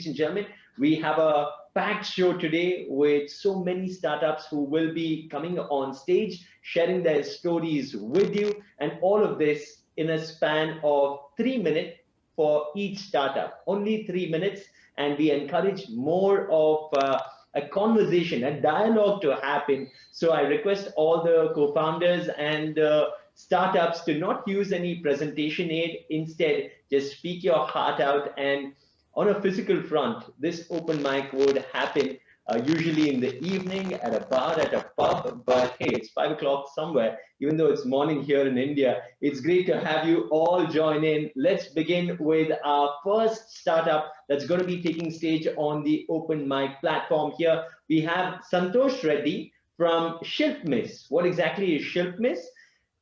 and gentlemen, we have a packed show today with so many startups who will be coming on stage, sharing their stories with you, and all of this in a span of 3 minutes for each startup. Only 3 minutes, and we encourage more of a conversation, a dialogue to happen. So I request all the co-founders and startups to not use any presentation aid. Instead, just speak your heart out. And on a physical front, this open mic would happen usually in the evening at a bar, at a pub. But hey, it's 5 o'clock somewhere, even though it's morning here in India. It's great to have you all join in. Let's begin with our first startup that's going to be taking stage on the open mic platform here. We have Santosh Reddy from Shilpmis. What exactly is Shilpmis?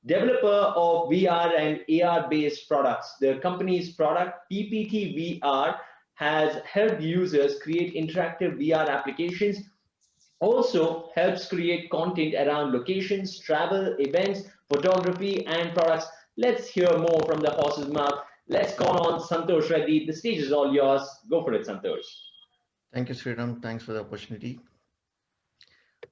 Developer of VR and AR based products. The company's product, PPT VR, has helped users create interactive VR applications, also helps create content around locations, travel, events, photography, and products. Let's hear more from the horse's mouth. Let's call on Santosh Reddy. The stage is all yours. Go for it, Santosh. Thank you, Sriram. Thanks for the opportunity.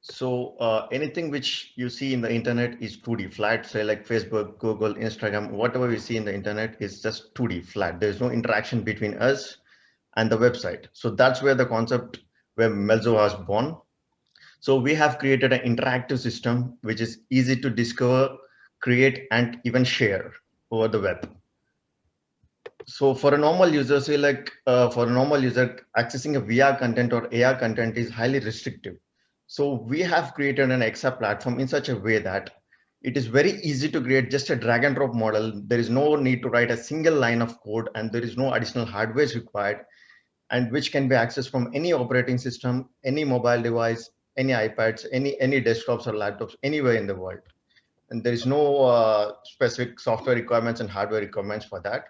So anything which you see in the internet is 2D flat, say like Facebook, Google, Instagram, whatever we see in the internet is just 2D flat. There's no interaction between us and the website. So that's where the concept where Melzo was born. So we have created an interactive system which is easy to discover, create, and even share over the web. So for a normal user, say like for a normal user, accessing a VR content or AR content is highly restrictive. So we have created an XR platform in such a way that it is very easy to create just a drag and drop model. There is no need to write a single line of code, and there is no additional hardware required, and which can be accessed from any operating system, any mobile device, any iPads, any desktops or laptops anywhere in the world. And there is no specific software requirements and hardware requirements for that.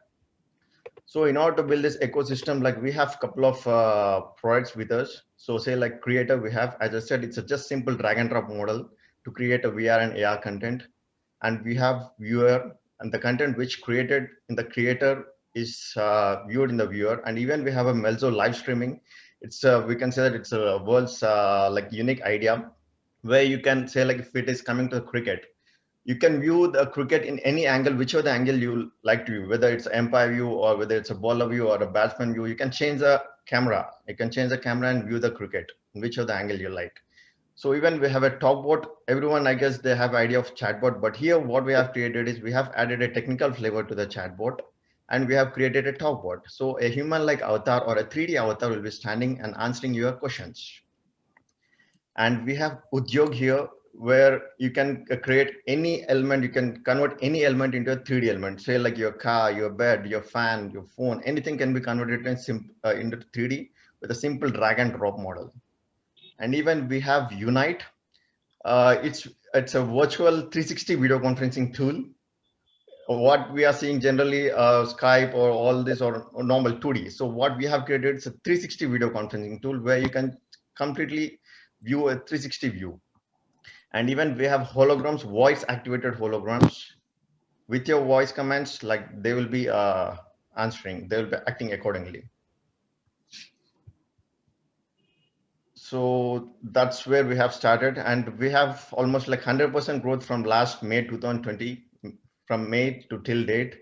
So in order to build this ecosystem, like we have a couple of products with us. So say like creator, we have, as I said, it's a just simple drag and drop model to create a VR and AR content. And we have viewer, and the content which created in the creator is viewed in the viewer. And even we have a Melzo live streaming. It's we can say that it's a world's like unique idea where you can say like if it is coming to cricket, you can view the cricket in any angle, whichever the angle you like to view, whether it's umpire view or whether it's a bowler view or a batsman view. You can change the camera. You can change the camera and view the cricket in whichever the angle you like. So even we have a talkbot. Everyone, I guess, they have idea of chatbot, but here what we have created is we have added a technical flavor to the chatbot, and we have created a talkbot. So a human-like avatar or a 3D avatar will be standing and answering your questions. And we have Udyog here, where you can create any element, you can convert any element into a 3D element, say like your car, your bed, your fan, your phone, anything can be converted into 3D with a simple drag and drop model. And even we have Unite. It's a virtual 360 video conferencing tool. What we are seeing generally, Skype or all this or normal 2D. So what we have created is a 360 video conferencing tool where you can completely view a 360 view. And even we have holograms, voice activated holograms. With your voice commands, like they will be answering, they will be acting accordingly. So that's where we have started, and we have almost like 100% growth from last May 2020, from May to till date.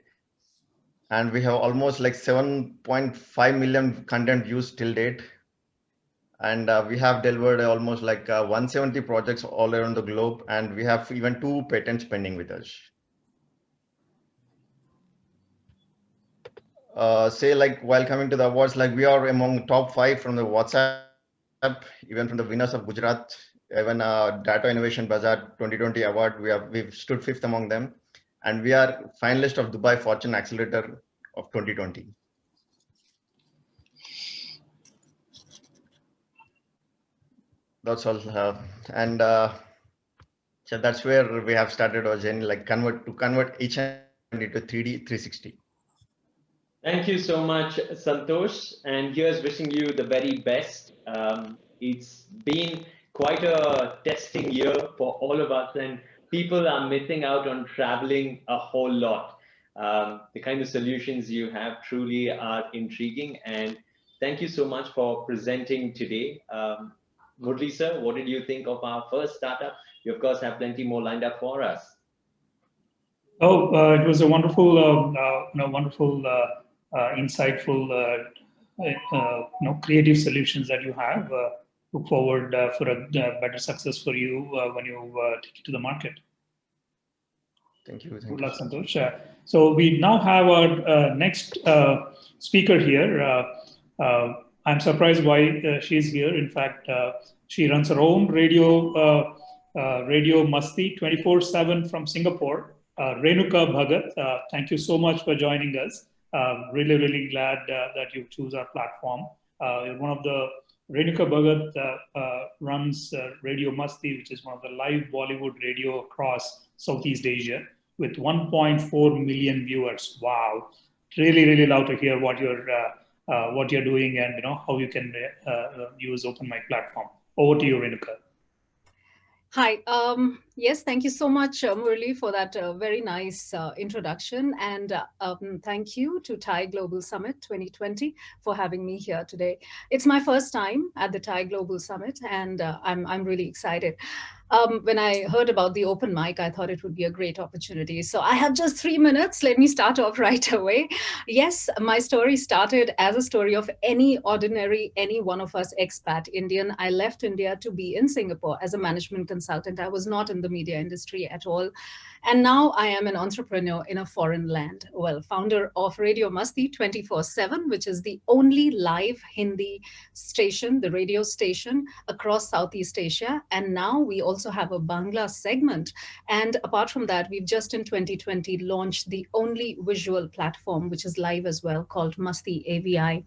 And we have almost like 7.5 million content views till date. And we have delivered almost like 170 projects all around the globe, and we have even 2 patents pending with us. Say like while coming to the awards, like we are among top 5 from the WhatsApp, even from the winners of Gujarat, even Data Innovation Bazaar 2020 award, we've stood 5th among them, and we are finalist of Dubai Fortune Accelerator of 2020. That's all, and so that's where we have started our journey, like convert each and every element into 3D 360. Thank you so much, Santosh. And here's wishing you the very best. It's been quite a testing year for all of us, and people are missing out on traveling a whole lot. The kind of solutions you have truly are intriguing, and Thank you so much for presenting today. Murli sir, what did you think of our first startup? You, of course, have plenty more lined up for us. Oh, it was a wonderful, wonderful, insightful, creative solutions that you have. Look forward for a better success for you when you take it to the market. Thank you. Good Thank you luck, so much. Santosh. So we now have our next speaker here. I'm surprised why she's here. In fact, she runs her own radio Masti 24/7 from Singapore. Renuka Bhagat, thank you so much for joining us. Really, really glad that you choose our platform. You're one of the Renuka Bhagat runs Radio Masti, which is one of the live Bollywood radio across Southeast Asia with 1.4 million viewers. Wow, really, really love to hear what you're doing and how you can use Open Mic platform. Over to you, Renuka. Hi. Yes, thank you so much, Murli, for that very nice introduction. And thank you to Thai Global Summit 2020 for having me here today. It's my first time at the Thai Global Summit, and I'm really excited. When I heard about the open mic, I thought it would be a great opportunity. So I have just 3 minutes. Let me start off right away. Yes, my story started as a story of any ordinary, any one of us expat Indian. I left India to be in Singapore as a management consultant. I was not in the media industry at all. And now I am an entrepreneur in a foreign land. Well, founder of Radio Masti 24/7, which is the only live Hindi station, the radio station across Southeast Asia. And now we also have a Bangla segment. And apart from that, we've just in 2020 launched the only visual platform, which is live as well, called Masti AVI.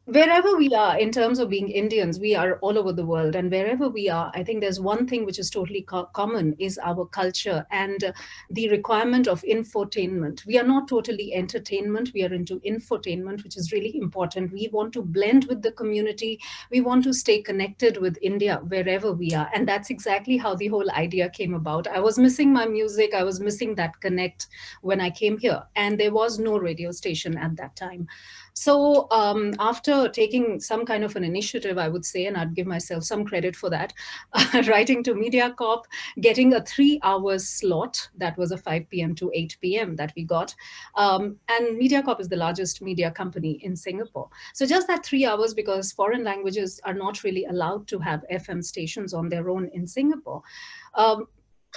Wherever we are, in terms of being Indians, we are all over the world. And wherever we are, I think there's one thing which is totally common is our culture and the requirement of infotainment. We are not totally entertainment. We are into infotainment, which is really important. We want to blend with the community. We want to stay connected with India wherever we are. And that's exactly how the whole idea came about. I was missing my music. I was missing that connect when I came here. And there was no radio station at that time. So after taking some kind of an initiative, I would say, and I'd give myself some credit for that, writing to MediaCorp, getting a 3 hour slot, that was a 5 p.m. to 8 p.m. that we got. And MediaCorp is the largest media company in Singapore. So just that 3 hours, because foreign languages are not really allowed to have FM stations on their own in Singapore.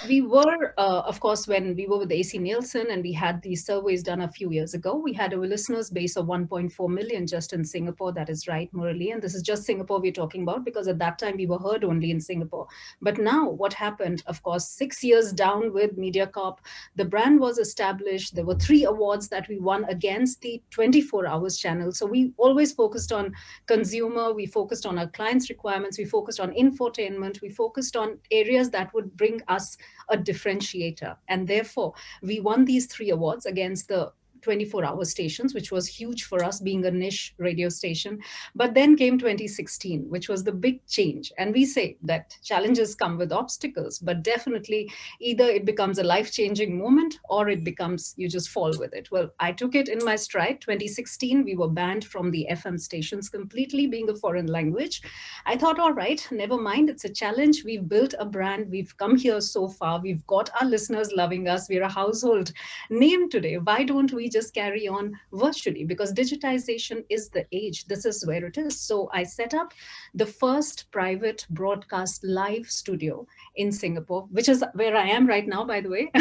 We were, of course, when we were with AC Nielsen and we had these surveys done a few years ago, we had a listeners base of 1.4 million just in Singapore. That is right, Murali. And this is just Singapore we're talking about, because at that time we were heard only in Singapore. But now what happened, of course, 6 years down with MediaCorp, the brand was established. There were 3 awards that we won against the 24 hours channel. So we always focused on consumer. We focused on our clients' requirements. We focused on infotainment. We focused on areas that would bring us a differentiator. And therefore, we won these 3 awards against the 24-hour stations, which was huge for us being a niche radio station. But then came 2016, which was the big change. And we say that challenges come with obstacles, but definitely either it becomes a life-changing moment or it becomes you just fall with it. Well, I took it in my stride. 2016, we were banned from the FM stations completely, being a foreign language. I thought, all right, never mind. It's a challenge. We've built a brand. We've come here so far. We've got our listeners loving us. We're a household name today. Why don't we just carry on virtually? Because digitization is the age. This is where it is. So I set up the first private broadcast live studio in Singapore, which is where I am right now, by the way.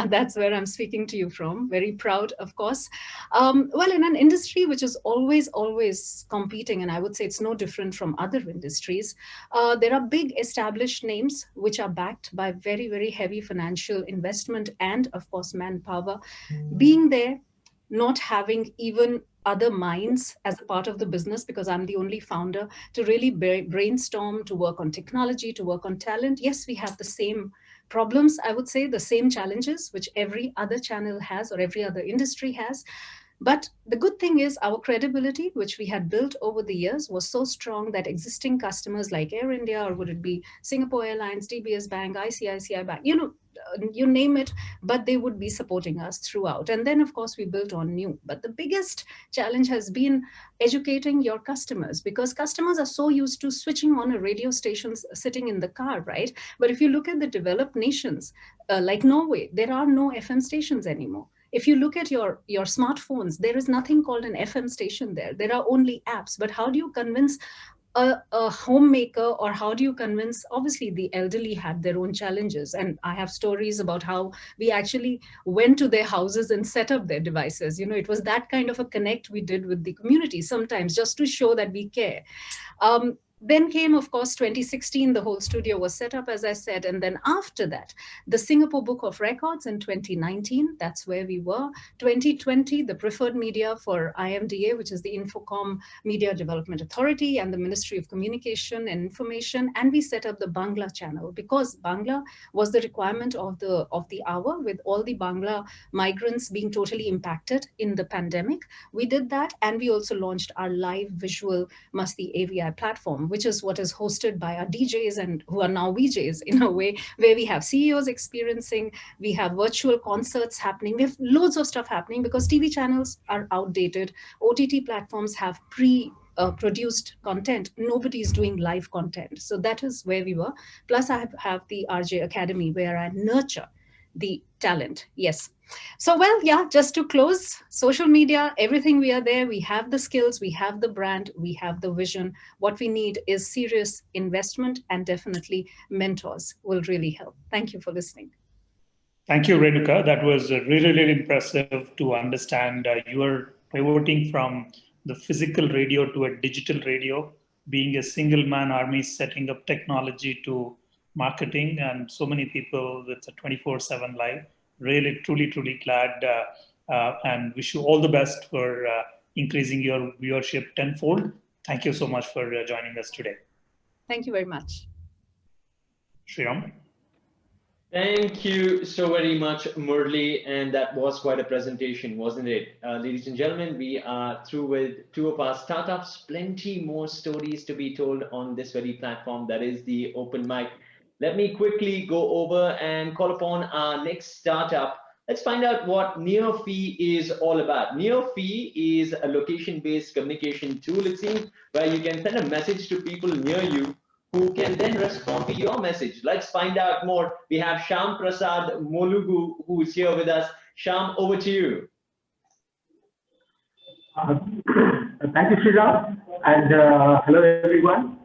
That's where I'm speaking to you from. Very proud, of course. Well, in an industry which is always competing, and I would say it's no different from other industries, there are big established names which are backed by very, very heavy financial investment and, of course, manpower. Being there, not having even other minds as a part of the business, because I'm the only founder, to really brainstorm, to work on technology, to work on talent. Yes, we have the same problems, I would say, the same challenges which every other channel has or every other industry has. But the good thing is our credibility, which we had built over the years, was so strong that existing customers like Air India, or would it be Singapore Airlines, DBS Bank, ICICI Bank, you name it, but they would be supporting us throughout. And then, of course, we built on new. But the biggest challenge has been educating your customers, because customers are so used to switching on a radio station sitting in the car, right? But if you look at the developed nations, like Norway, there are no FM stations anymore. If you look at your smartphones, there is nothing called an FM station there. There are only apps. But how do you convince a homemaker, or how do you convince? Obviously the elderly had their own challenges, and I have stories about how we actually went to their houses and set up their devices. It was that kind of a connect we did with the community, sometimes just to show that we care. Then came, of course, 2016. The whole studio was set up, as I said. And then after that, the Singapore Book of Records in 2019, that's where we were. 2020, the preferred media for IMDA, which is the Infocom Media Development Authority, and the Ministry of Communication and Information. And we set up the Bangla channel, because Bangla was the requirement of the hour, with all the Bangla migrants being totally impacted in the pandemic. We did that. And we also launched our live visual Masti AVI platform, which is what is hosted by our DJs, and who are now VJs in a way, where we have CEOs experiencing, we have virtual concerts happening, we have loads of stuff happening, because TV channels are outdated. OTT platforms have produced content. Nobody is doing live content. So that is where we were. Plus I have the RJ Academy, where I nurture the talent. Yes. So, well, yeah, just to close, social media, everything, we are there. We have the skills, we have the brand, we have the vision. What we need is serious investment, and definitely mentors will really help. Thank you for listening. Thank you, Renuka. That was really, really impressive to understand. You are pivoting from the physical radio to a digital radio, being a single man army, setting up technology to marketing, and so many people with a 24/7 live. Really, truly, truly glad and wish you all the best for increasing your viewership tenfold. Thank you so much for joining us today. Thank you very much. Sriram. Thank you so very much, Murli. And that was quite a presentation, wasn't it? Ladies and gentlemen, we are through with two of our startups. Plenty more stories to be told on this very platform, that is the open mic. Let me quickly go over and call upon our next startup. Let's find out what NearFee is all about. NearFee is a location-based communication tool, it seems, where you can send a message to people near you, who can then respond to your message. Let's find out more. We have Shamprasad Molugu, who is here with us. Sham, over to you. Thank you, Sriram, and hello everyone.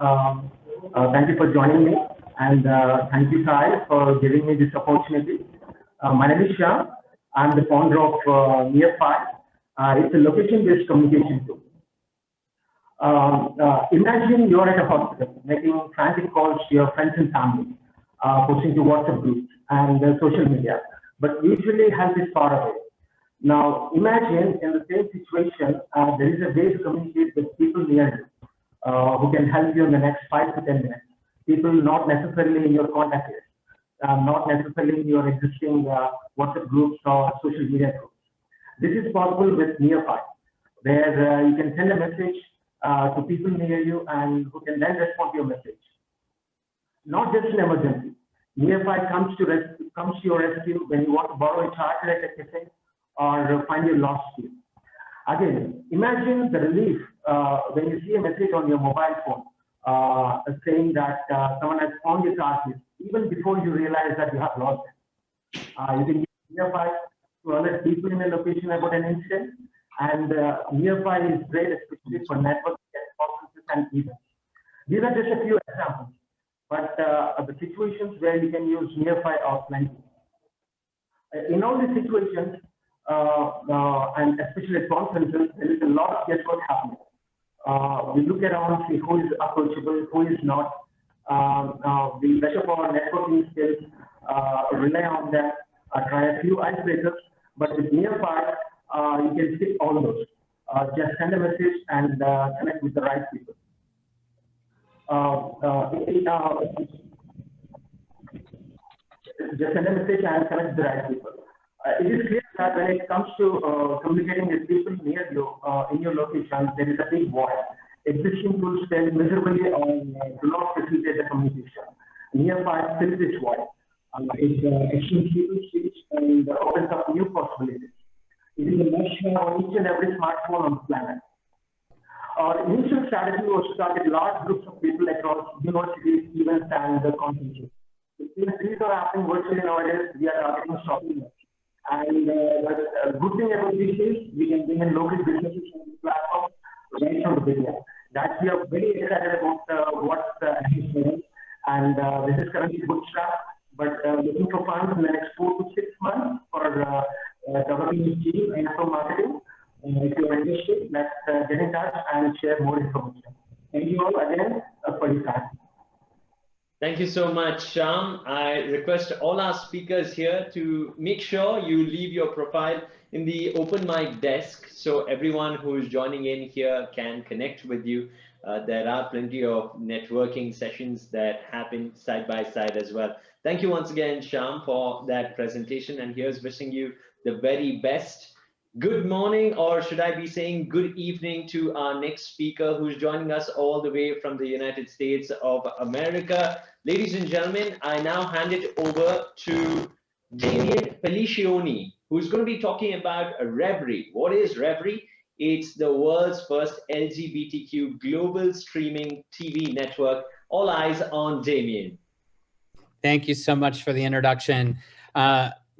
Thank you for joining me, and thank you, Sai, for giving me this opportunity. My name is Sham. I'm the founder of NearFi. It's a location-based communication tool. Imagine you're at a hospital making frantic calls to your friends and family, posting to WhatsApp groups and social media, but usually help is far away. Now, imagine in the same situation, there is a way to communicate with people near you, who can help you in the next 5 to 10 minutes. People not necessarily in your contact list, not necessarily in your existing WhatsApp groups or social media groups. This is possible with NearFi, where you can send a message to people near you and who can then respond to your message. Not just an emergency. NearFi comes to your rescue when you want to borrow a charger at a cafe or find your lost key. Again, imagine the relief when you see a message on your mobile phone saying that someone has found your car keys, even before you realize that you have lost it. You can use NearFi to alert people in a location about an incident. And NearFi is great, especially for networking conferences and events. These are just a few examples, but the situations where you can use NearFi are plenty. In all these situations, and especially at conferences, there is a lot of guesswork happening. We look around, see who is approachable, who is not. We measure our networking skills, rely on them, try a few icebreakers, but with NearFi, you can skip all of those. Just send a message and connect with the right people. Just send a message and connect with the right people. It is clear that when it comes to communicating with people near you in your location, there is a big void. Existing tools stand miserably on do not facilitate the communication. Nearby fills this void. It exchanges people's speech and opens up new possibilities. It is a must-have on each and every smartphone on the planet. Our initial strategy was to target large groups of people across universities, events, and conferences. Since these are happening virtually nowadays, we are targeting shopping. And the good thing about this is we can bring in local businesses on the platform right from the beginning. That we are very excited about what's happening. And this is currently bootstrap, but looking for funds in the next 4 to 6 months for developing a team and for marketing. If you're interested, let's get in touch and share more information. Thank you all again for your time. Thank you so much, Sham. I request all our speakers here to make sure you leave your profile in the open mic desk so everyone who is joining in here can connect with you. There are plenty of networking sessions that happen side by side as well. Thank you once again, Sham, for that presentation. And here's wishing you the very best. Good morning, or should I be saying good evening, to our next speaker who's joining us all the way from the United States of America. Ladies and gentlemen, I now hand it over to Damien Felicioni, who's going to be talking about Reverie. What is Reverie? It's the world's first LGBTQ global streaming TV network. All eyes on Damien. Thank you so much for the introduction.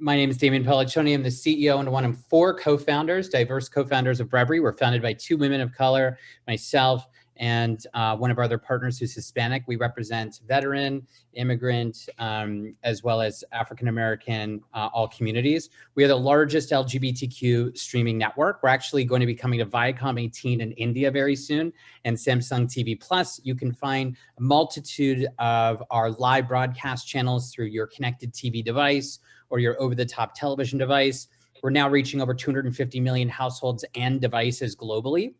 My name is Damien Pelliccioni. I'm the CEO and one of 4 co-founders, diverse co-founders of Reverie. We're founded by 2 women of color, myself and one of our other partners who's Hispanic. We represent veteran, immigrant, as well as African-American, all communities. We are the largest LGBTQ streaming network. We're actually going to be coming to Viacom 18 in India very soon, and Samsung TV Plus. You can find a multitude of our live broadcast channels through your connected TV device or your over-the-top television device. We're now reaching over 250 million households and devices globally.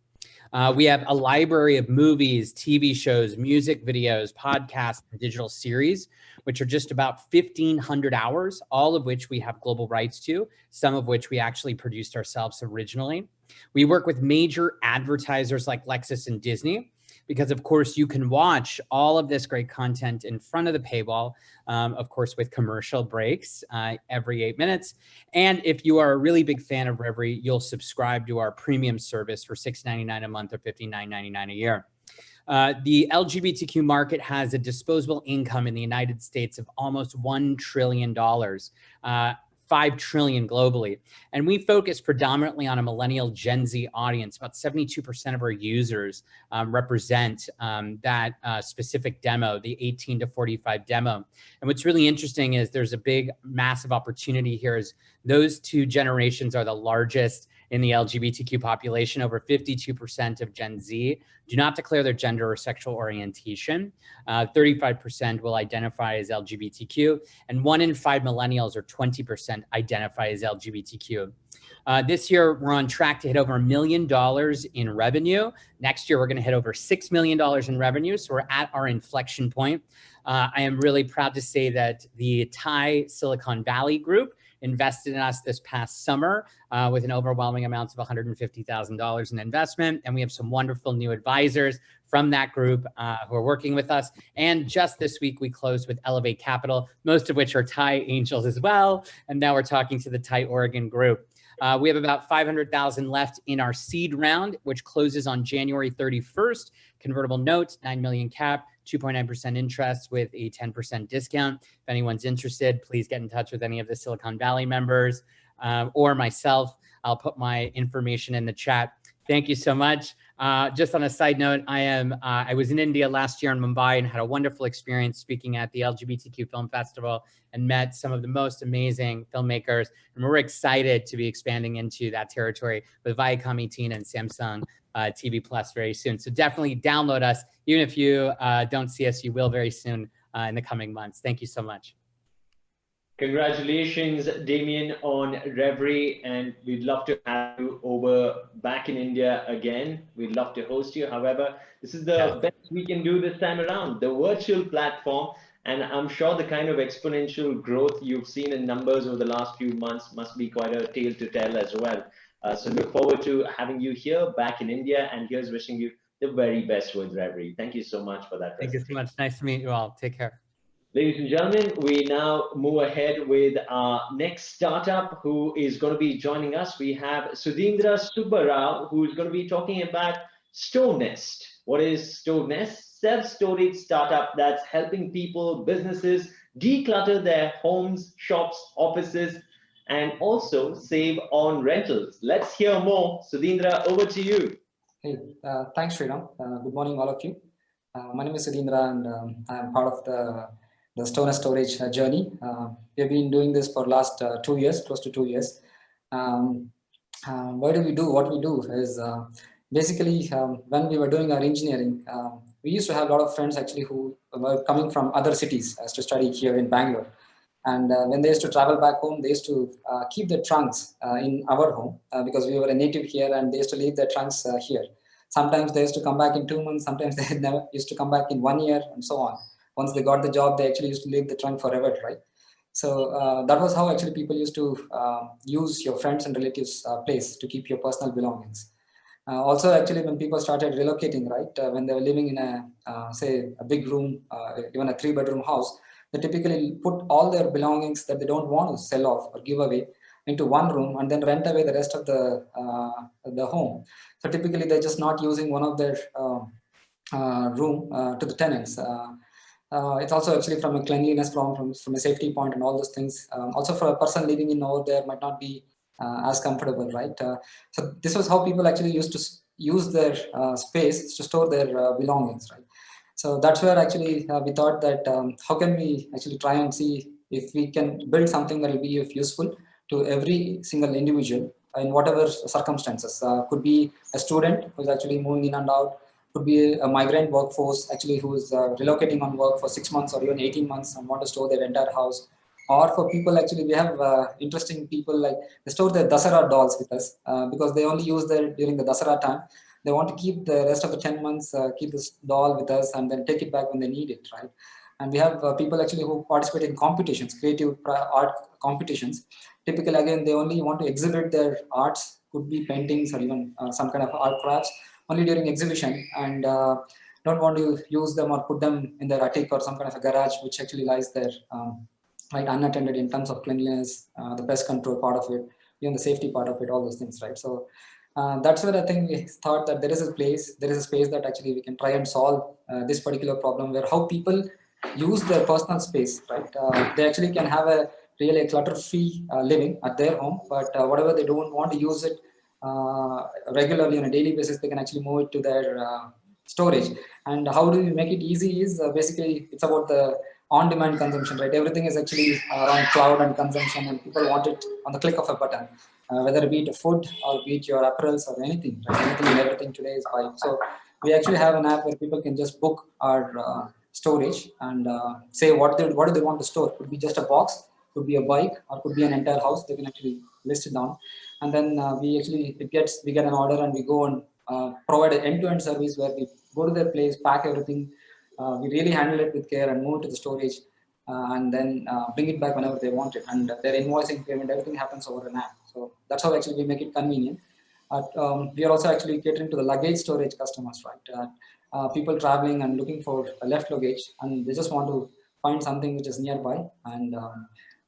We have a library of movies, TV shows, music videos, podcasts, and digital series, which are just about 1,500 hours, all of which we have global rights to, some of which we actually produced ourselves originally. We work with major advertisers like Lexus and Disney, because of course you can watch all of this great content in front of the paywall, of course with commercial breaks every 8 minutes. And if you are a really big fan of Reverie, you'll subscribe to our premium service for $6.99 a month or $59.99 a year. The LGBTQ market has a disposable income in the United States of almost $1 trillion. 5 trillion globally. And we focus predominantly on a millennial Gen Z audience. About 72% of our users represent that specific demo, the 18 to 45 demo. And what's really interesting is there's a big, massive opportunity here is those 2 generations are the largest in the LGBTQ population. Over 52% of Gen Z do not declare their gender or sexual orientation. 35% will identify as LGBTQ, and 1 in 5 millennials, or 20%, identify as LGBTQ. This year, we're on track to hit over $1 million in revenue. Next year, we're going to hit over $6 million in revenue. So we're at our inflection point. I am really proud to say that the Thai Silicon Valley Group invested in us this past summer with an overwhelming amount of $150,000 in investment. And we have some wonderful new advisors from that group who are working with us. And just this week, we closed with Elevate Capital, most of which are Thai angels as well. And now we're talking to the Thai Oregon group. We have about 500,000 left in our seed round, which closes on January 31st. Convertible note, 9 million cap, 2.9% interest with a 10% discount. If anyone's interested, please get in touch with any of the Silicon Valley members or myself. I'll put my information in the chat. Thank you so much. Just on a side note, I was in India last year in Mumbai and had a wonderful experience speaking at the LGBTQ Film Festival and met some of the most amazing filmmakers. And we're excited to be expanding into that territory with Viacom 18 and Samsung TV Plus very soon. So definitely download us. Even if you don't see us, you will very soon in the coming months. Thank you so much. Congratulations, Damien, on Reverie, and we'd love to have you over back in India again. We'd love to host you. However, this is the best we can do this time around, the virtual platform. And I'm sure the kind of exponential growth you've seen in numbers over the last few months must be quite a tale to tell as well. So look forward to having you here back in India, and here's wishing you the very best with Reverie. Thank you so much for that Thank you so presentation. much. Nice to meet you all. Take care. Ladies and gentlemen, we now move ahead with our next startup who is going to be joining us. We have Sudheendra Subra, who's going to be talking about Store Nest. What is Store Nest? Self-storage startup that's helping people, businesses declutter their homes, shops, offices, and also save on rentals. Let's hear more. Sudheendra, over to you. Hey, thanks, Sriram. Good morning, all of you. My name is Sudheendra, and I'm part of the Stoner Storage journey. We've been doing this for last 2 years, close to 2 years. What do we do? What we do is basically when we were doing our engineering, we used to have a lot of friends actually who were coming from other cities as to study here in Bangalore. And when they used to travel back home, they used to keep their trunks in our home because we were a native here, and they used to leave their trunks here. Sometimes they used to come back in 2 months, sometimes they never used to come back in 1 year, and so on. Once they got the job, they actually used to leave the trunk forever, right? So that was how actually people used to use your friends and relatives' place to keep your personal belongings. Also, actually, when people started relocating, right, when they were living in a, say, a big room, even a 3-bedroom house, they typically put all their belongings that they don't want to sell off or give away into one room and then rent away the rest of the home. So typically, they're just not using one of their room to the tenants. It's also actually from a cleanliness, from a safety point and all those things. Also for a person living in over there might not be as comfortable, right? So this was how people actually used to use their space to store their belongings, right? So that's where actually we thought that how can we actually try and see if we can build something that will be useful to every single individual in whatever circumstances. Could be a student who's actually moving in and out, could be a migrant workforce actually who is relocating on work for 6 months or even 18 months and want to store their entire house. Or for people, actually, we have interesting people like they store their Dasara dolls with us because they only use them during the Dasara time. They want to keep the rest of the 10 months, keep this doll with us and then take it back when they need it, right? And we have people actually who participate in competitions, creative art competitions. Typically, again, they only want to exhibit their arts, could be paintings or even some kind of art crafts, only during exhibition, and don't want to use them or put them in their attic or some kind of a garage, which actually lies there, right, unattended in terms of cleanliness, the pest control part of it, even the safety part of it, all those things, right? So that's where I think we thought that there is a space that actually we can try and solve this particular problem, where how people use their personal space, right? They actually can have a really clutter-free living at their home, but whatever they don't want to use it regularly on a daily basis, they can actually move it to their storage. And how do we make it easy is basically it's about the on-demand consumption, right? Everything is actually around cloud and consumption, and people want it on the click of a button, whether it be it food or be it your apparels or anything, right? Anything and everything today is by. So we actually have an app where people can just book our storage and say what do they want to store. Could be just a box, could be a bike, or could be an entire house. They can actually list it down, and then we get an order and we go and provide an end-to-end service where we go to their place, pack everything, we really handle it with care and move it to the storage, and then bring it back whenever they want it. And their invoicing, payment, everything happens over an app. So that's how actually we make it convenient. We are also actually catering to the luggage storage customers, right? People traveling and looking for a left luggage, and they just want to find something which is nearby, and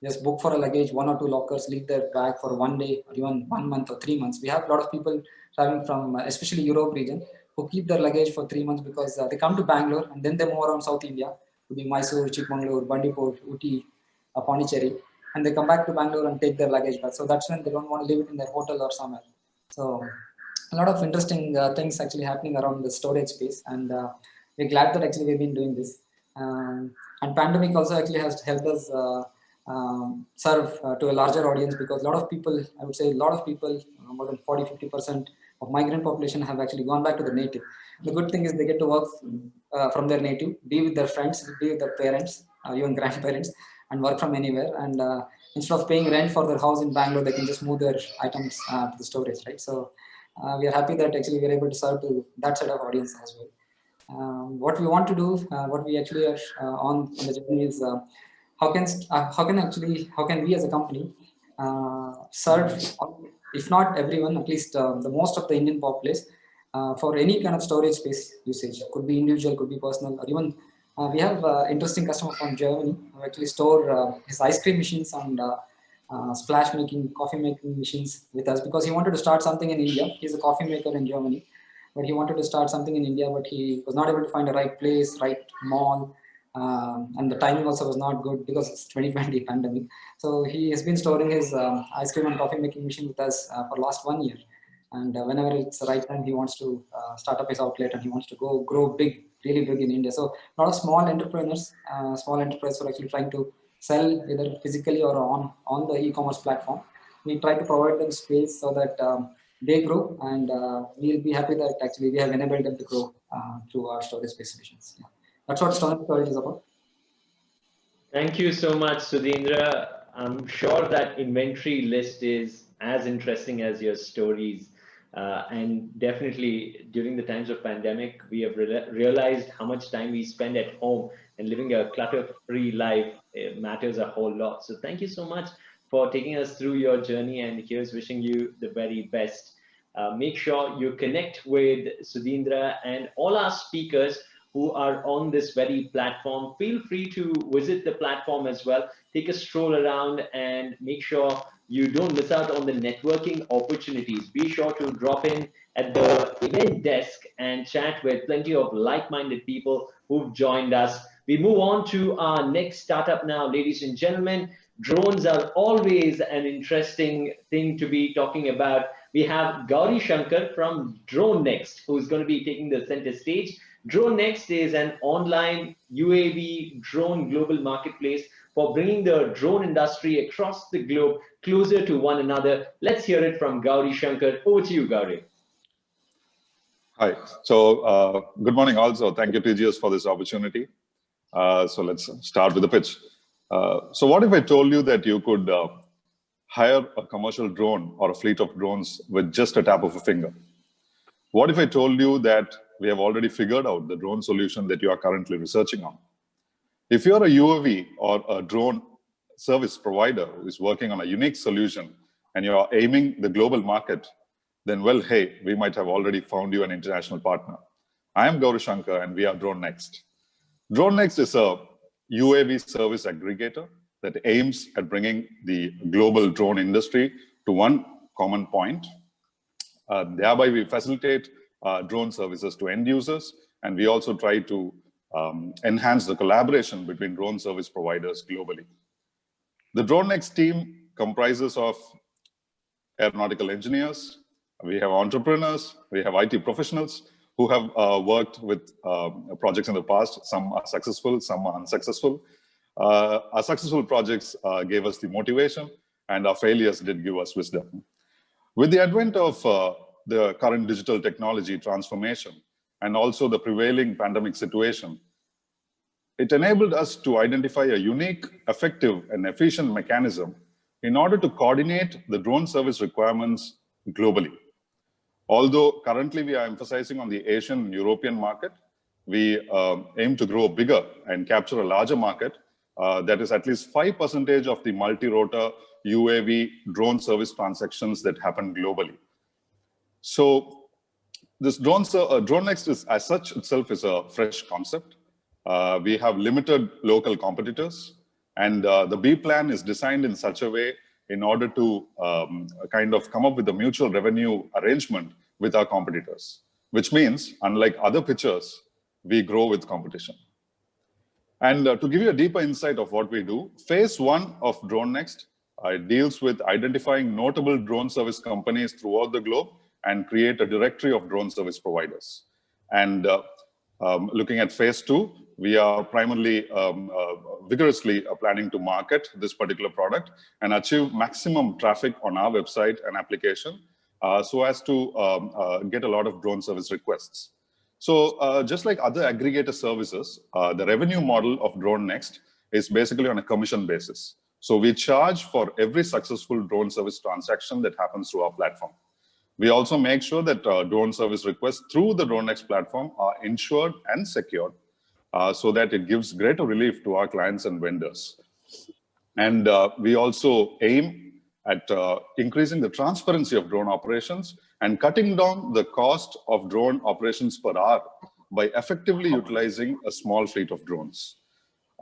just book for a luggage, 1 or 2 lockers, leave their bag for 1 day or even 1 month or 3 months. We have a lot of people traveling from especially Europe region who keep their luggage for 3 months because they come to Bangalore and then they move around South India, to be Mysore, Chikmagalur, Bandipur, Uti, Pondicherry, and they come back to Bangalore and take their luggage back. So that's when they don't want to leave it in their hotel or somewhere. So a lot of interesting things actually happening around the storage space, and we're glad that actually we've been doing this. And pandemic also actually has helped us serve to a larger audience, because a lot of people, I would say a lot of people, more than 40-50% of migrant population have actually gone back to the native. The good thing is they get to work from their native, be with their friends, be with their parents, even grandparents, and work from anywhere. And instead of paying rent for their house in Bangalore, they can just move their items to the storage, right? So we are happy that actually we're able to serve to that set of audience as well. What we want to do, what we actually are on the journey is how can we as a company serve, if not everyone, at least the most of the Indian populace for any kind of storage space usage. Could be individual, could be personal, or even we have interesting customer from Germany who actually store his ice cream machines and splash making, coffee making machines with us because he wanted to start something in India. He's a coffee maker in Germany, but he wanted to start something in India, but he was not able to find the right place, right mall, and the timing also was not good because it's 2020 pandemic. So he has been storing his ice cream and coffee making machine with us for last 1 year. And whenever it's the right time, he wants to start up his outlet and he wants to grow big, really big in India. So a lot of small entrepreneurs, small enterprises are actually trying to sell either physically or on the e-commerce platform. We try to provide them space so that they grow, and we'll be happy that actually we have enabled them to grow through our storage space solutions. Yeah. That's what storage is about. Thank you so much, Sudheendra. I'm sure that inventory list is as interesting as your stories. And definitely during the times of pandemic, we have realized how much time we spend at home, and living a clutter-free life matters a whole lot. So thank you so much for taking us through your journey, and here's wishing you the very best. Make sure you connect with Sudheendra and all our speakers who are on this very platform. Feel free to visit the platform as well. Take a stroll around and make sure you don't miss out on the networking opportunities. Be sure to drop in at the event desk and chat with plenty of like-minded people who've joined us. We move on to our next startup now, ladies and gentlemen. Drones are always an interesting thing to be talking about. We have Gauri Shankar from Drone Next, who's going to be taking the center stage. Drone Next is an online UAV drone global marketplace for bringing the drone industry across the globe closer to one another. Let's hear it from Gauri Shankar. Over to you, Gauri. Hi. So good morning also. Thank you, TGS, for this opportunity. So let's start with the pitch. So what if I told you that you could hire a commercial drone or a fleet of drones with just a tap of a finger? What if I told you that we have already figured out the drone solution that you are currently researching on? If you're a UAV or a drone service provider who is working on a unique solution and you are aiming the global market, then well, hey, we might have already found you an international partner. I am Gauri Shankar and we are Drone Next. Drone Next is a UAV service aggregator that aims at bringing the global drone industry to one common point. Thereby, we facilitate drone services to end users, and we also try to enhance the collaboration between drone service providers globally. The Drone Next team comprises of aeronautical engineers, we have entrepreneurs, we have IT professionals who have worked with projects in the past. Some are successful, some are unsuccessful. Our successful projects gave us the motivation, and our failures did give us wisdom. With the advent of the current digital technology transformation and also the prevailing pandemic situation, it enabled us to identify a unique, effective, and efficient mechanism in order to coordinate the drone service requirements globally. Although currently we are emphasizing on the Asian and European market, we aim to grow bigger and capture a larger market that is at least 5% of the multi-rotor UAV drone service transactions that happen globally. So this Drone Next is, as such itself, is a fresh concept. We have limited local competitors, and the B plan is designed in such a way in order to kind of come up with a mutual revenue arrangement with our competitors, which means, unlike other pitchers, we grow with competition. And to give you a deeper insight of what we do, phase one of Drone Next deals with identifying notable drone service companies throughout the globe and create a directory of drone service providers. And looking at phase two, we are primarily vigorously planning to market this particular product and achieve maximum traffic on our website and application so as to get a lot of drone service requests. So just like other aggregator services, the revenue model of Drone Next is basically on a commission basis. So we charge for every successful drone service transaction that happens through our platform. We also make sure that drone service requests through the DroneNext platform are insured and secured so that it gives greater relief to our clients and vendors. And we also aim at increasing the transparency of drone operations and cutting down the cost of drone operations per hour by effectively utilizing a small fleet of drones.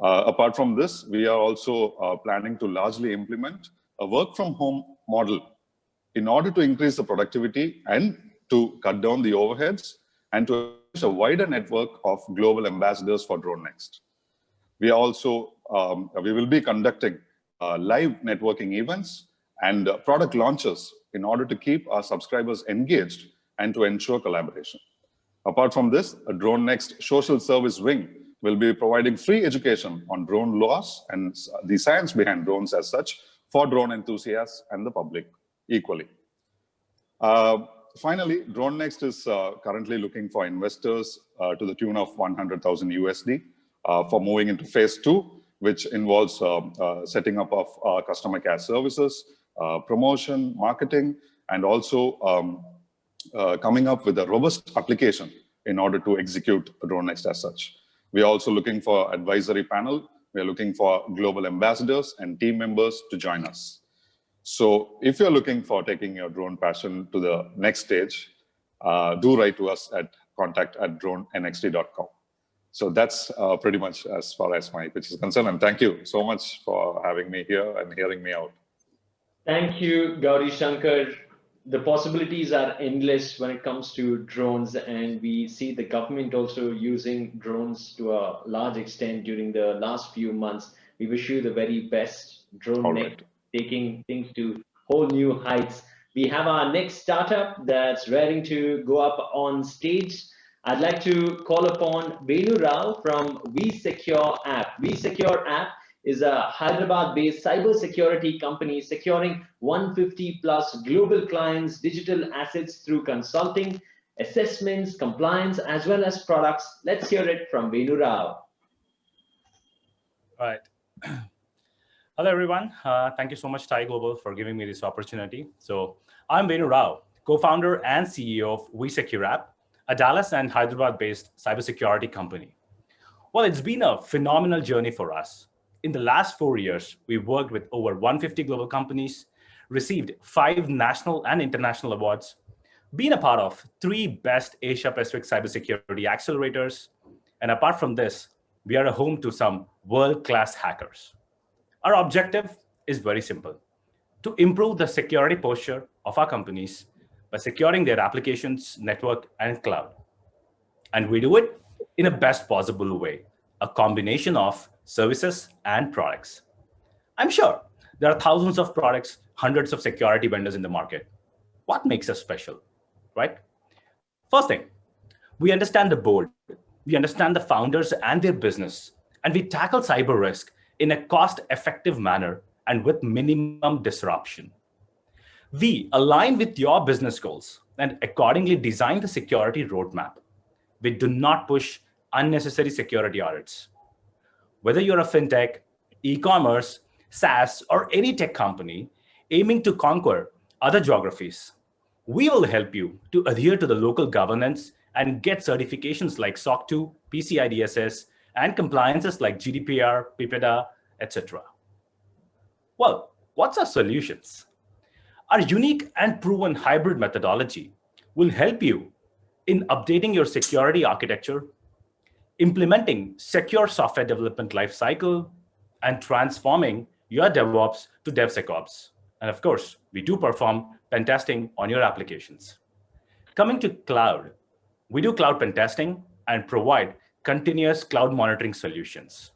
Apart from this, we are also planning to largely implement a work from home model in order to increase the productivity and to cut down the overheads and to establish a wider network of global ambassadors for DroneNext. We are also, we will be conducting live networking events and product launches in order to keep our subscribers engaged and to ensure collaboration. Apart from this, a DroneNext social service wing will be providing free education on drone laws and the science behind drones as such for drone enthusiasts and the public equally. Finally, DroneNext is currently looking for investors to the tune of 100,000 USD for moving into phase 2, which involves setting up of customer care services, promotion, marketing, and also coming up with a robust application in order to execute DroneNext as such. We are also looking for advisory panel. We are looking for global ambassadors and team members to join us. So if you're looking for taking your drone passion to the next stage, do write to us at contact@droneNXT.com. So that's pretty much as far as my pitch is concerned. And thank you so much for having me here and hearing me out. Thank you, Gauri Shankar. The possibilities are endless when it comes to drones, and we see the government also using drones to a large extent during the last few months. We wish you the very best. DroneNext, taking things to whole new heights. We have our next startup that's ready to go up on stage. I'd like to call upon Venu Rao from WeSecure App. WeSecure App is a Hyderabad-based cybersecurity company securing 150 plus global clients' digital assets through consulting, assessments, compliance, as well as products. Let's hear it from Venu Rao. All right. Hello, everyone. Thank you so much, Thai Global, for giving me this opportunity. So I'm Venu Rao, co-founder and CEO of WeSecure App, a Dallas and Hyderabad-based cybersecurity company. Well, it's been a phenomenal journey for us. In the last 4 years, we've worked with over 150 global companies, received 5 national and international awards, been a part of 3 best Asia-Pacific cybersecurity accelerators, and apart from this, we are a home to some world-class hackers. Our objective is very simple: to improve the security posture of our companies by securing their applications, network, and cloud. And we do it in a best possible way, a combination of services and products. I'm sure there are thousands of products, hundreds of security vendors in the market. What makes us special, right? First thing, we understand the board, we understand the founders and their business, and we tackle cyber risk in a cost-effective manner and with minimum disruption. We align with your business goals and accordingly design the security roadmap. We do not push unnecessary security audits. Whether you're a fintech, e-commerce, SaaS, or any tech company aiming to conquer other geographies, we will help you to adhere to the local governance and get certifications like SOC 2, PCI DSS, and compliances like GDPR, PIPEDA, etc. Well, what's our solutions? Our unique and proven hybrid methodology will help you in updating your security architecture, implementing secure software development lifecycle, and transforming your DevOps to DevSecOps. And of course, we do perform pen testing on your applications. Coming to cloud, we do cloud pen testing and provide continuous cloud monitoring solutions.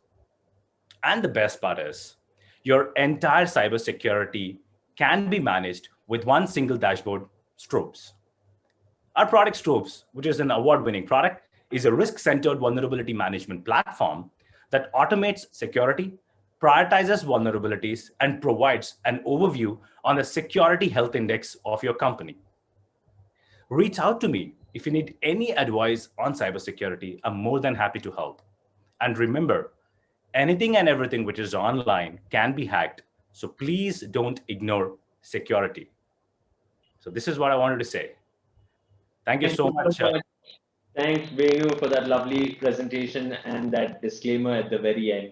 And the best part is, your entire cybersecurity can be managed with one single dashboard, Strobes. Our product Strobes, which is an award-winning product, is a risk-centered vulnerability management platform that automates security, prioritizes vulnerabilities, and provides an overview on the security health index of your company. Reach out to me if you need any advice on cybersecurity. I'm more than happy to help. And remember, anything and everything which is online can be hacked, so please don't ignore security. So this is what I wanted to say. Thank you so much. Thanks, Venu, for that lovely presentation and that disclaimer at the very end,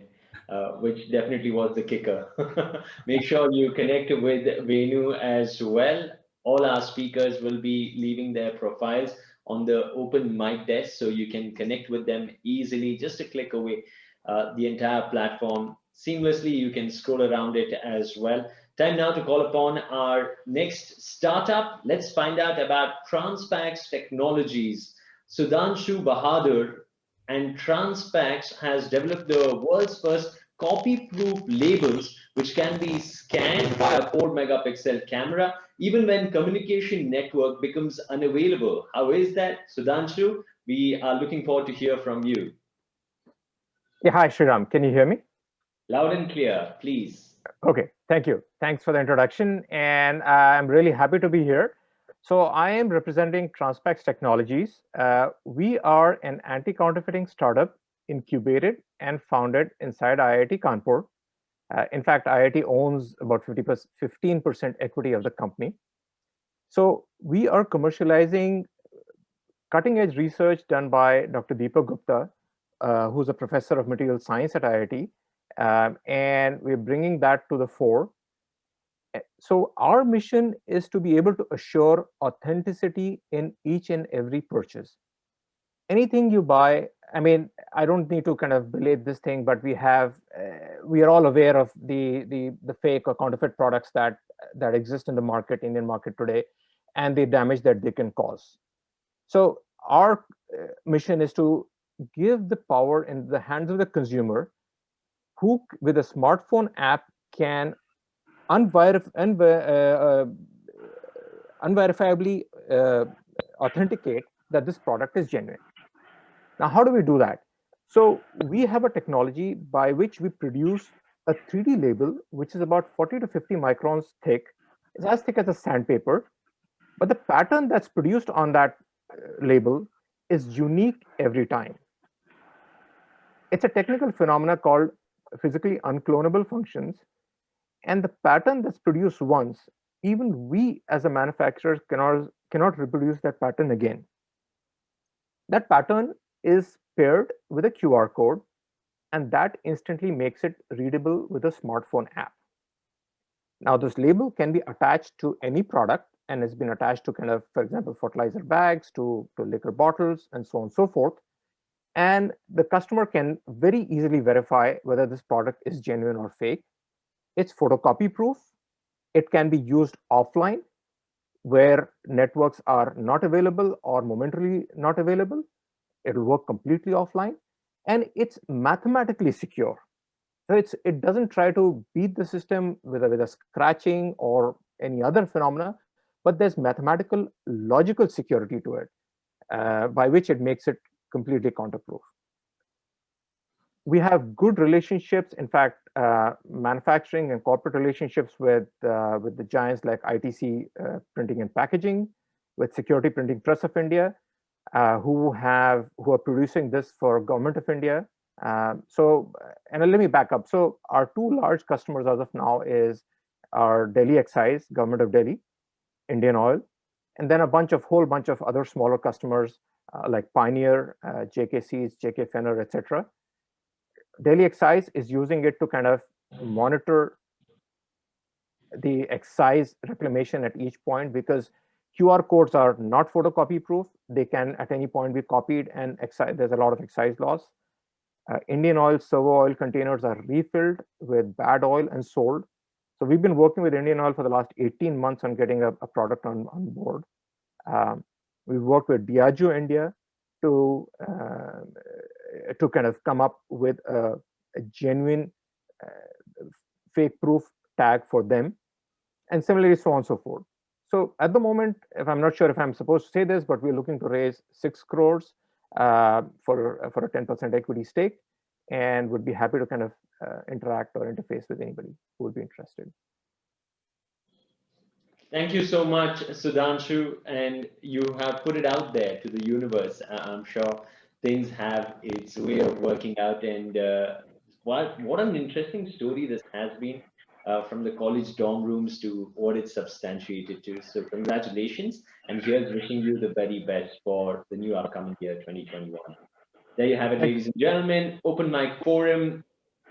which definitely was the kicker. Make sure you connect with Venu as well. All our speakers will be leaving their profiles on the open mic desk, so you can connect with them easily, just a click away. The entire platform seamlessly, you can scroll around it as well. Time now to call upon our next startup. Let's find out about Transpax Technologies. Sudhanshu Bahadur and Transpax has developed the world's first copy-proof labels, which can be scanned by a 4-megapixel camera, even when communication network becomes unavailable. How is that, Sudhanshu? We are looking forward to hear from you. Yeah, hi, Sriram. Can you hear me? Loud and clear, please. Okay, thank you. Thanks for the introduction. And I'm really happy to be here. So I am representing Transpax Technologies. We are an anti-counterfeiting startup incubated and founded inside IIT Kanpur. In fact, IIT owns about 15% equity of the company. So we are commercializing cutting-edge research done by Dr. Deepak Gupta, who's a professor of material science at IIT. And we're bringing that to the fore. So our mission is to be able to assure authenticity in each and every purchase. Anything you buy, I mean, I don't need to kind of belate this thing, but we are all aware of the fake or counterfeit products that exist in the market, Indian market today, and the damage that they can cause. So our mission is to give the power in the hands of the consumer, who with a smartphone app can unverifiably authenticate that this product is genuine. Now, how do we do that? So we have a technology by which we produce a 3D label, which is about 40 to 50 microns thick. It's as thick as a sandpaper, but the pattern that's produced on that label is unique every time. It's a technical phenomena called physically unclonable functions. And the pattern that's produced once, even we as a manufacturer cannot reproduce that pattern again. That pattern is paired with a QR code, and that instantly makes it readable with a smartphone app. Now, this label can be attached to any product and has been attached to kind of, for example, fertilizer bags, to liquor bottles, and so on and so forth. And the customer can very easily verify whether this product is genuine or fake. It's photocopy proof. It can be used offline where networks are not available or momentarily not available. It'll work completely offline, and it's mathematically secure. So it doesn't try to beat the system with a scratching or any other phenomena, but there's mathematical logical security to it, by which it makes it completely counterproof. We have good relationships, in fact, manufacturing and corporate relationships with the giants like ITC Printing and Packaging, with Security Printing Press of India, who are producing this for Government of India. And let me back up. So our two large customers as of now is our Delhi Excise, Government of Delhi, Indian Oil, and then a whole bunch of other smaller customers like Pioneer, JKCs, JK Fenner, etc. Delhi Excise is using it to kind of monitor the excise reclamation at each point, because QR codes are not photocopy proof. They can at any point be copied, and there's a lot of excise loss. Indian Oil servo oil containers are refilled with bad oil and sold. So we've been working with Indian Oil for the last 18 months on getting a product on board. We've worked with Diageo India to kind of come up with a genuine fake proof tag for them, and similarly so on and so forth. So at the moment, if I'm not sure if I'm supposed to say this, but we're looking to raise 6 crores for a 10% equity stake, and would be happy to kind of interact or interface with anybody who would be interested. Thank you so much, Sudhanshu, and you have put it out there to the universe. I'm sure things have its way of working out, and what an interesting story this has been. from the college dorm rooms to what it's substantiated to. So congratulations, and here's wishing you the very best for the new upcoming year, 2021. There you have it, ladies and gentlemen. Open mic forum.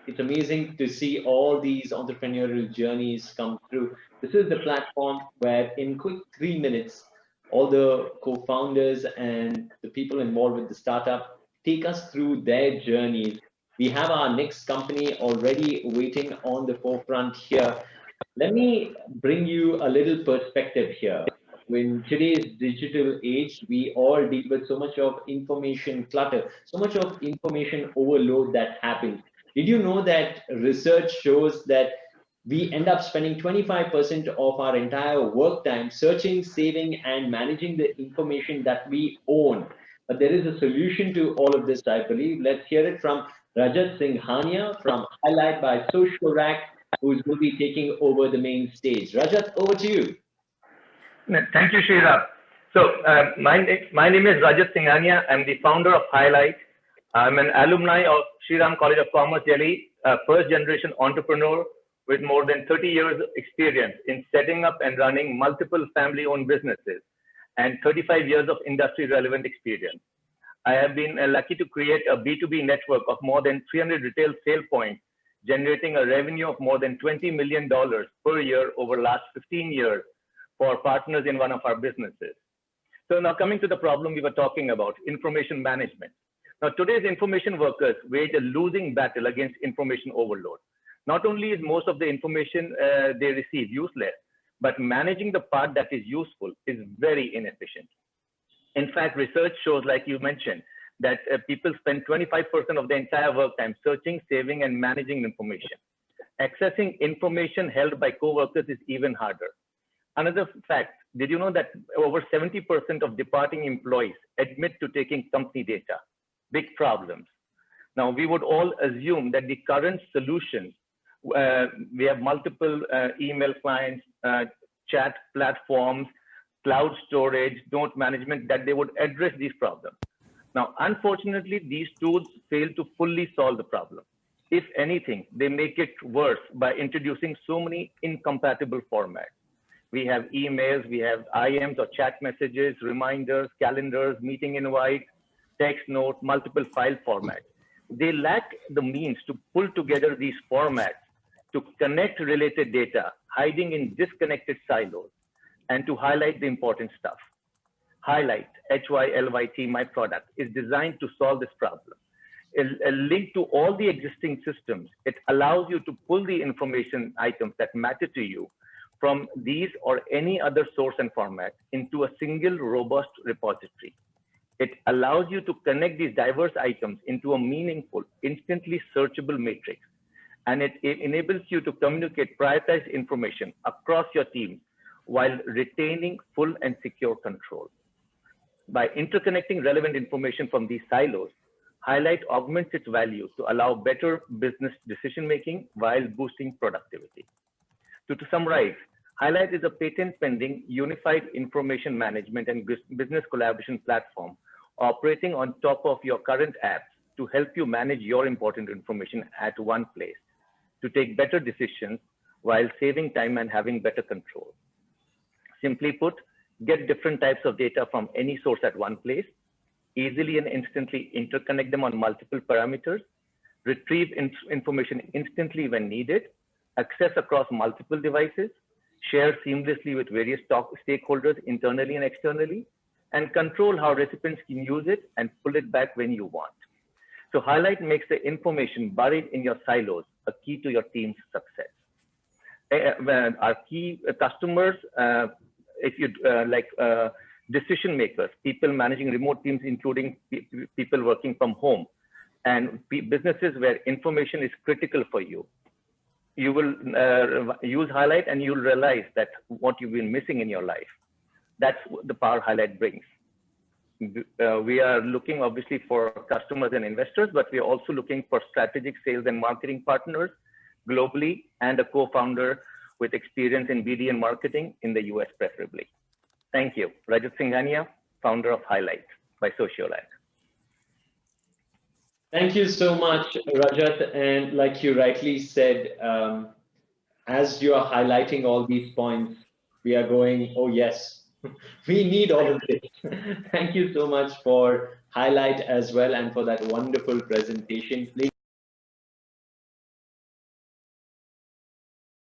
It's amazing to see all these entrepreneurial journeys come through. This is the platform where, in quick 3 minutes, all the co-founders and the people involved with the startup take us through their journeys. We have our next company already waiting on the forefront here. Let me bring you a little perspective here. In today's digital age, we all deal with so much of information clutter, so much of information overload that happens. Did you know that research shows that we end up spending 25% of our entire work time searching, saving, and managing the information that we own? But there is a solution to all of this, I believe. Let's hear it from Rajat Singhania from Highlight by Social Rack, who's going to be taking over the main stage. Rajat, over to you. Thank you, Sriram. So my name is Rajat Singhania. I'm the founder of Highlight. I'm an alumni of Sriram College of Commerce, Delhi, a first-generation entrepreneur with more than 30 years of experience in setting up and running multiple family-owned businesses and 35 years of industry-relevant experience. I have been lucky to create a B2B network of more than 300 retail sale points, generating a revenue of more than $20 million per year over the last 15 years for partners in one of our businesses. So now coming to the problem we were talking about, information management. Now today's information workers wage a losing battle against information overload. Not only is most of the information they receive useless, but managing the part that is useful is very inefficient. In fact, research shows, like you mentioned, that people spend 25% of their entire work time searching, saving, and managing information. Accessing information held by coworkers is even harder. Another fact, did you know that over 70% of departing employees admit to taking company data? Big problems. Now, we would all assume that the current solutions, we have multiple email clients, chat platforms, cloud storage, note management, that they would address these problems. Now, unfortunately, these tools fail to fully solve the problem. If anything, they make it worse by introducing so many incompatible formats. We have emails, we have IMs or chat messages, reminders, calendars, meeting invites, text note, multiple file formats. They lack the means to pull together these formats to connect related data, hiding in disconnected silos, and to highlight the important stuff. Highlight, H-Y-L-Y-T, my product, is designed to solve this problem. A link to all the existing systems, it allows you to pull the information items that matter to you from these or any other source and format into a single robust repository. It allows you to connect these diverse items into a meaningful, instantly searchable matrix. And it enables you to communicate prioritized information across your team while retaining full and secure control. By interconnecting relevant information from these silos, Highlight augments its value to allow better business decision-making while boosting productivity. To summarize, Highlight is a patent-pending unified information management and business collaboration platform operating on top of your current apps to help you manage your important information at one place, to take better decisions while saving time and having better control. Simply put, get different types of data from any source at one place, easily and instantly interconnect them on multiple parameters, retrieve information instantly when needed, access across multiple devices, share seamlessly with various stakeholders internally and externally, and control how recipients can use it and pull it back when you want. So Highlight makes the information buried in your silos a key to your team's success. Our key customers, if you decision makers, people managing remote teams, including people working from home, and businesses where information is critical for you. You will use Highlight and you'll realize that what you've been missing in your life. That's what the power Highlight brings. We are looking obviously for customers and investors, but we are also looking for strategic sales and marketing partners globally and a co-founder with experience in BD and marketing in the US preferably. Thank you. Rajat Singhania, founder of Highlight by Sociolac. Thank you so much, Rajat. And like you rightly said, as you are highlighting all these points, we are going, oh yes, we need all of this. Thank you so much for highlight as well and for that wonderful presentation. Please